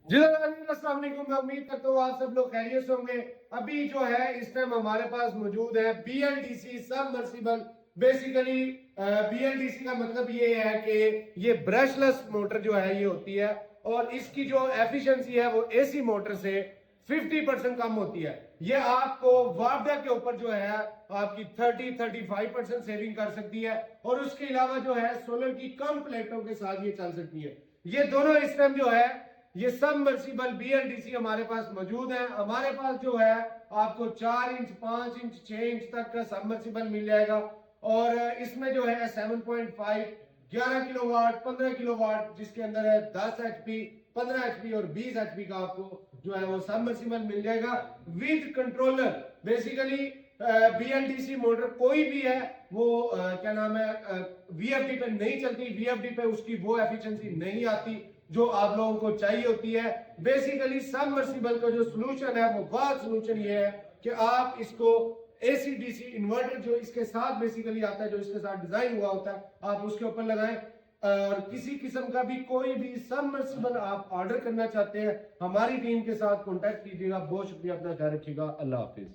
जी अस्सलाम वालेकुम। मैं उम्मीद करता हूँ आप सब लोग खैरियत से होंगे। अभी जो है इस टाइम हमारे पास मौजूद है BLDC सबमर्सिबल। बेसिकली BLDC का मतलब ये है कि ये ब्रशलेस मोटर जो है ये होती है और इसकी जो एफिशिएंसी है वो AC मोटर से 50% कम होती है। ये आपको वापडा के ऊपर जो है आपकी 30-35% सेविंग कर सकती है और उसके अलावा जो है सोलर की कम प्लेटों के साथ ये चल सकती है। ये दोनों इस टाइम जो है ये सबमर्सिबल BLDC हमारे पास मौजूद है। हमारे पास जो है आपको 4 इंच 5 इंच 6 इंच तक का सबमर्सिबल मिल जाएगा और इसमें जो है 7.5 11 किलोवाट 15 किलोवाट जिसके अंदर है 10 HP 15 HP और 20 HP का आपको जो है वो सबमर्सिबल मिल जाएगा with controller. Basically BLDC motor कोई भी है वो क्या नाम है VFD पे नहीं चलती। VFD पे उसकी वो एफिशिएंसी नहीं आती जो आप लोगों को चाहिए होती है। बेसिकली सबमर्सिबल का जो सोल्यूशन है वो बहुत सोल्यूशन ये है कि आप इसको AC/DC इन्वर्टर जो इसके साथ बेसिकली आता है, जो इसके साथ डिजाइन हुआ होता है, आप उसके ऊपर लगाएं। और किसी किस्म का भी कोई भी सबमर्सिबल आप ऑर्डर करना चाहते हैं हमारी टीम के साथ कांटेक्ट कीजिएगा। बहुत शुक्रिया, अपना ख्याल रखिएगा। अल्लाह हाफिज।